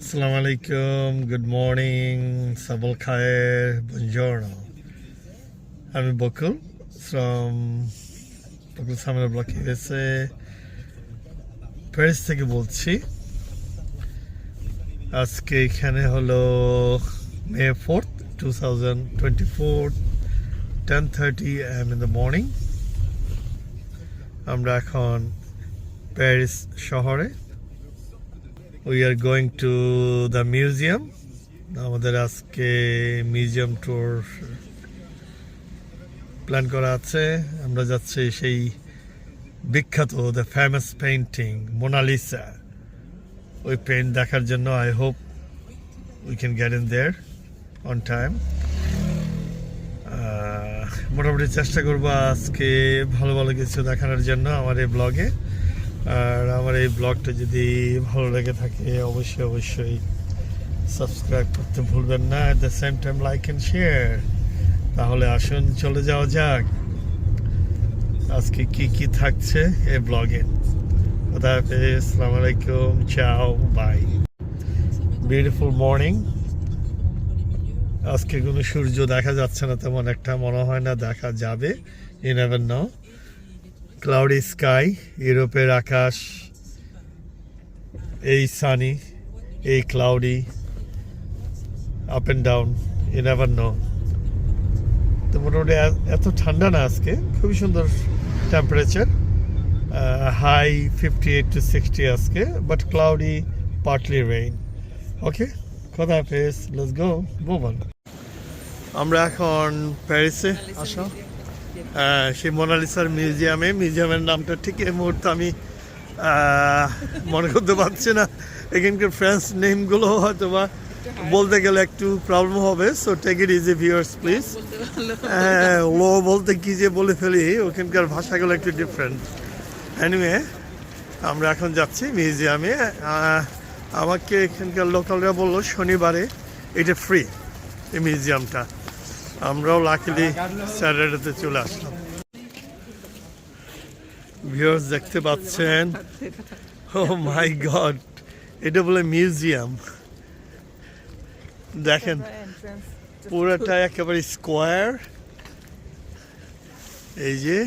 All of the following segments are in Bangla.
Assalamu alaikum, good morning, sabal khair, buongiorno. I'm Bokul from Bokul Samara Block USA. Paris থেকে বলছি। আজকে এখানে হলো May 4th, 2024, 10:30 AM in the morning. আমরা এখন প্যারিস শহরে। We are going to the museum. আমাদের আজকে মিউজিয়াম ট্যুর প্ল্যান করা আছে। আমরা যাচ্ছি সেই বিখ্যাত দ্য ফেমাস পেইন্টিং মোনালিসা, ওই পেইন্ট দেখার জন্য। I hope we can get in their on time. মোটামুটি চেষ্টা করবো আজকে ভালো ভালো কিছু দেখানোর জন্য আমার এই ব্লগে। আর আমার এই ব্লগটা যদি ভালো লেগে থাকে অবশ্যই সাবস্ক্রাইব করতে ভুলবেন না। At the same time like and share. তাহলে আসুন চলে যাওয়া যাক আজকে কি থাকছে এই ব্লগে। খোদা হাফেজ, আসসালামু আলাইকুম, চাও, বাই। Beautiful morning. আজকে কোনো সূর্য দেখা যাচ্ছে না তেমন একটা, মনে হয় না দেখা যাবে। You never know. Cloudy sky, ইউরোপের আকাশ এই সানি, এই cloudy, up and down, you never know. তো মোটামুটি এত ঠান্ডা না আজকে, খুবই সুন্দর টেম্পারেচার। হাই 58 to 60 আজকে, বাট ক্লাউডি, পার্টলি রেইন। ওকে, খোদা হাফেজ, লেটস গো, মুভ অন। আমরা এখন প্যারিসে আসা সেই মোনালিসার মিউজিয়ামের নামটা ঠিক এই মুহূর্তে আমি মনে করতে পারছি না। এখানকার ফ্রেঞ্চ নেমগুলো হয়তো বা বলতে গেলে একটু প্রবলেম হবে, so take it easy viewers please. লো বলতে কি যে বলে ফেলি, ওখানকার ভাষাগুলো একটু ডিফারেন্ট। এনিওয়ে, আমরা এখন যাচ্ছি মিউজিয়ামে। আমাকে এখানকার লোকালরা বললো শনিবারে এটা ফ্রি, এই মিউজিয়ামটা। আমরাও লাকিলি স্যাটারডেতে চলে আসলাম। ভিউয়ার্স দেখতে পাচ্ছেন, ও মাই গড, এটা বলে মিউজিয়াম। দেখেন পুরোটা একেবারে স্কোয়ার। এই যে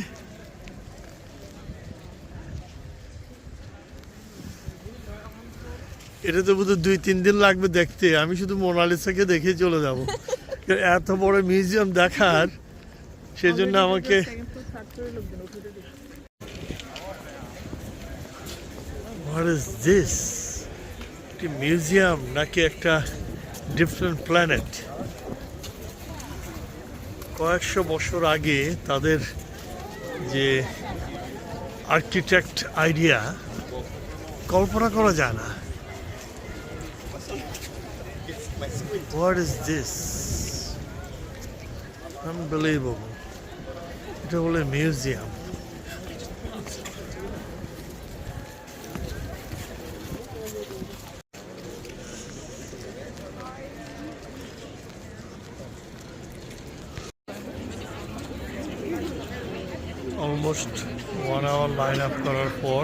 এটা তো বোধহয় 2-3 দিন লাগবে দেখতে। আমি শুধু মোনালিসাকে দেখে চলে যাব। এত বড় মিউজিয়াম দেখার, সেজন্য আমাকে হোয়াট ইজ দিস, একটি মিউজিয়াম নাকি একটা ডিফারেন্ট প্ল্যানেট? কয়েকশো বছর আগে তাদের যে আর্কিটেক্ট আইডিয়া কল্পনা করা যায় না। What is this, unbelievable. এটা বলে museum. Almost 1 hour line up করার পর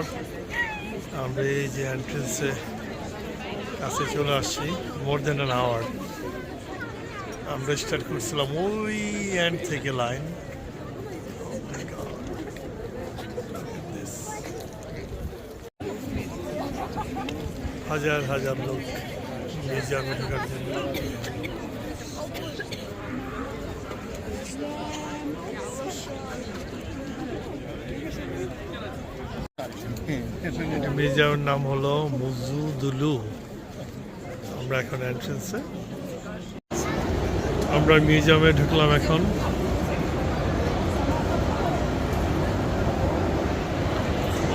আমরা এই যে এন্ট্রেন্সে কাছে চলে আসছি। মোর দেন অ্যান আওয়ার। আমরা স্টার্ট করছিলাম ওই এন্ড থেকে লাইন। হাজার হাজার লোক মিউজিয়ামে ঢোকার জন্য। মিউজিয়ামের নাম হলো মুজুদুলু। আমরা এখন এন্ট্রেন্সে, আমরা মিউজিয়ামে ঢুকলাম এখন।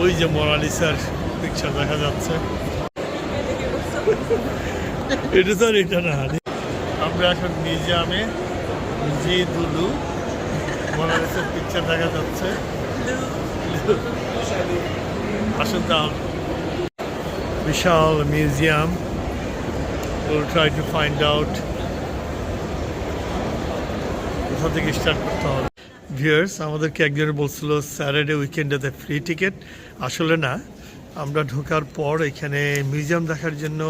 ওই যে মোনালিসার পিকচার দেখা যাচ্ছে, এটা তো এটা না। আমরা এখন মিউজিয়ামে মুজুদুলু, মোনালিসার পিকচার দেখা যাচ্ছে। আসুন তাহলে, বিশাল museum. We'll try to find out কোথা থেকে স্টার্ট করতে হবে। ভিউয়ার্স, আমাদেরকে একজনে বলছিল স্যাটারডে উইকেন্ডেতে ফ্রি টিকিট। আসলে না, আমরা ঢোকার পর এখানে মিউজিয়াম দেখার জন্য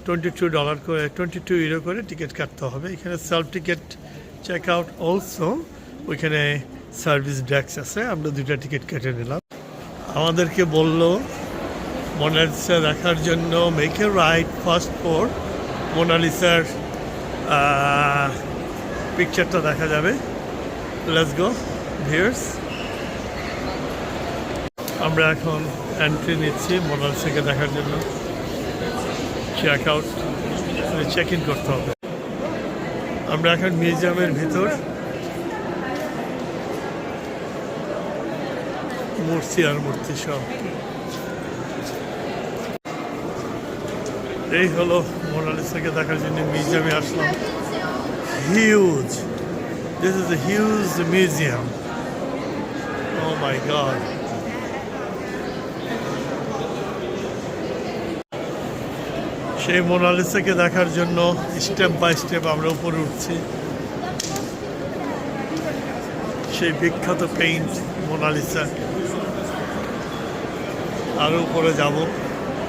$22 করে, €22 করে টিকিট কাটতে হবে। এখানে self ticket check out also, ওইখানে সার্ভিস ডেস্ক আছে। আমরা 2টা টিকিট কেটে নিলাম। আমাদেরকে বলল মোনালিসা দেখার জন্য make a right first for মোনালিসার পিকচারটা দেখা যাবে। Let's go viewers. আমরা এখন এন্ট্রি নিচ্ছি মোনালিসাকে দেখার জন্য। চেক আউট, চেক ইন করতে হবে। আমরা এখন মিউজিয়ামের ভিতর। মূর্তি আর মূর্তি সব। এই হলো মোনালিসাকে দেখার জন্য মিউজিয়ামে আসলাম। Huge, this is a huge museum. Oh my god. সেই মোনালিসাকে দেখার জন্য স্টেপ বাই স্টেপ আমরা উপরে উঠছি। সেই বিখ্যাত পেইন্ট মোনালিসা। আরো উপরে যাব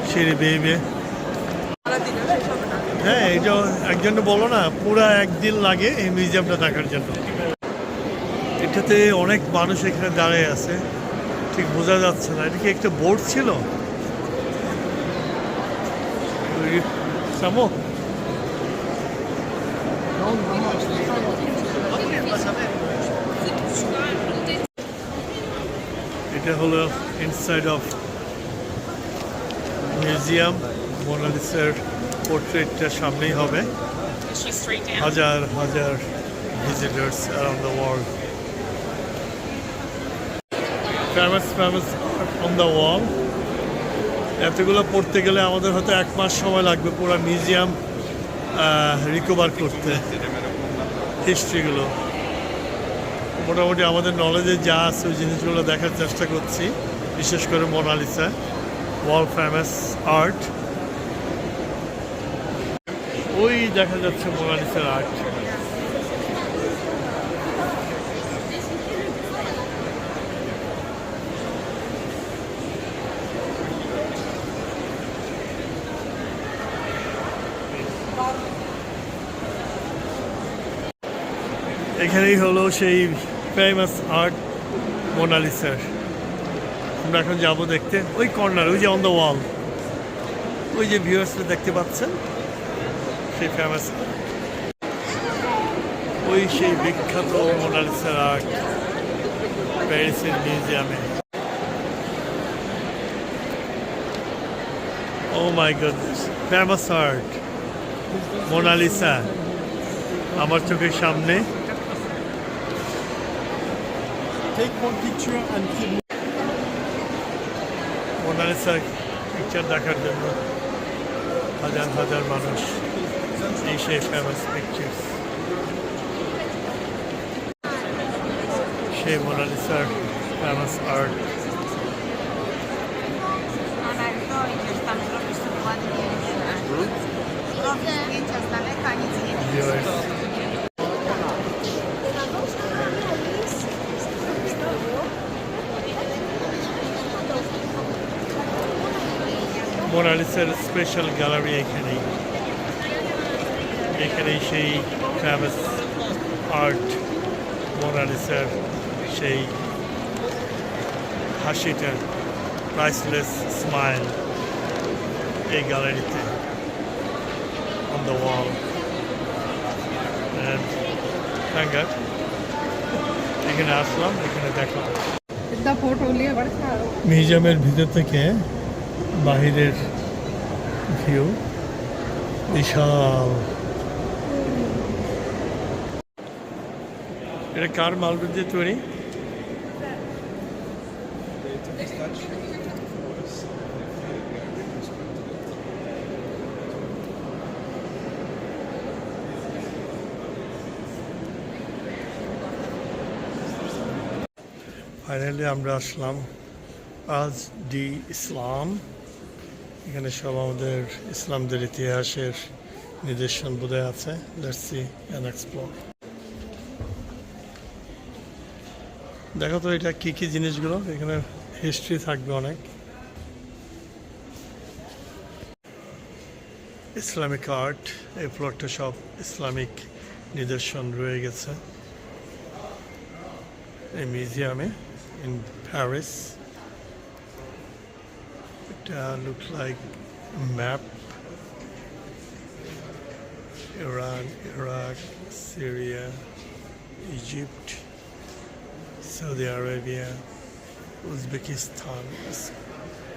সিঁড়ি বেয়ে বেয়ে। হ্যাঁ, এটা একজনে বলো না, পুরা একদিন লাগে এই মিউজিয়ামটা দেখার জন্য। এটাতে অনেক মানুষ এখানে দাঁড়িয়ে আছে, ঠিক বোঝা যাচ্ছে না। এটা কি একটা বোর্ড ছিল? সামো এটা হলো ইনসাইড অফ মিউজিয়াম। মোনালিসার পোর্ট্রেটটা সামনেই হবে। হাজার হাজার visitors around the world. Famous on the wall. এতগুলো পড়তে গেলে আমাদের হয়তো 1 মাস সময় লাগবে পুরো মিউজিয়াম রিকভার করতে। হিস্ট্রিগুলো মোটামুটি আমাদের নলেজে যা আছে ওই জিনিসগুলো দেখার চেষ্টা করছি, বিশেষ করে মোনালিসা, ওয়ার্ল্ড ফেমাস আর্ট। ওই দেখা যাচ্ছে মোনালিসার আর্ট। এখানেই হলো সেই ফেমাস আর্ট মোনালিসার। আমরা এখন যাবো দেখতে ওই কর্নার, ওই যে অন দ্য ওয়াল, ওই যে ভিউয়ার্সরা দেখতে পাচ্ছেন, সেই ফেমাস, ওই সেই বিখ্যাত মোনালিসার আর্ট প্যারিসের মিউজিয়ামে। Oh my goodness, famous art Mona Lisa আমার চোখের সামনে। মোনালিসার পিকচার দেখার জন্য হাজার হাজার মানুষ, এই সেই ফেমাস পিকচার, সেই মোনালিসার ফেমাস আর্ট। মোনালিসার স্পেশাল গ্যালারি এখানেই, এখানেই সেই ফেমাস আর্ট মোনালিসার সেই হাসিটা, প্রাইসলেস স্মাইল, এই গ্যালারিতে on the wall. And thank God এখানে আসলাম, এখানে দেখলাম। মিউজিয়ামের ভিতর থেকে বাহিরের ভিউ বিশাল। এটা কার মালবের দিয়ে তৈরি? ফাইনালি আমরা আসলাম আজ ডি ইসলাম। এখানে সব আমাদের ইসলামদের ইতিহাসের নিদর্শন বোধহয় আছে। Let's see and explore. দেখো তো এটা কি কি জিনিসগুলো, এখানে হিস্ট্রি থাকবে অনেক। ইসলামিক আর্ট, এই ফ্লোরটা সব ইসলামিক নিদর্শন রয়ে গেছে এই মিউজিয়ামে ইন প্যারিস। এটা look like map, Iran, Iraq, Syria, Egypt, Saudi Arabia, Uzbekistan.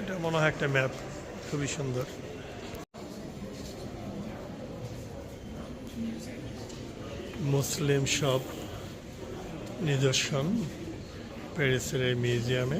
এটা মনে হয় একটা ম্যাপ, খুবই সুন্দর। মুসলিম সব নিদর্শন প্যারিসের এই মিউজিয়ামে।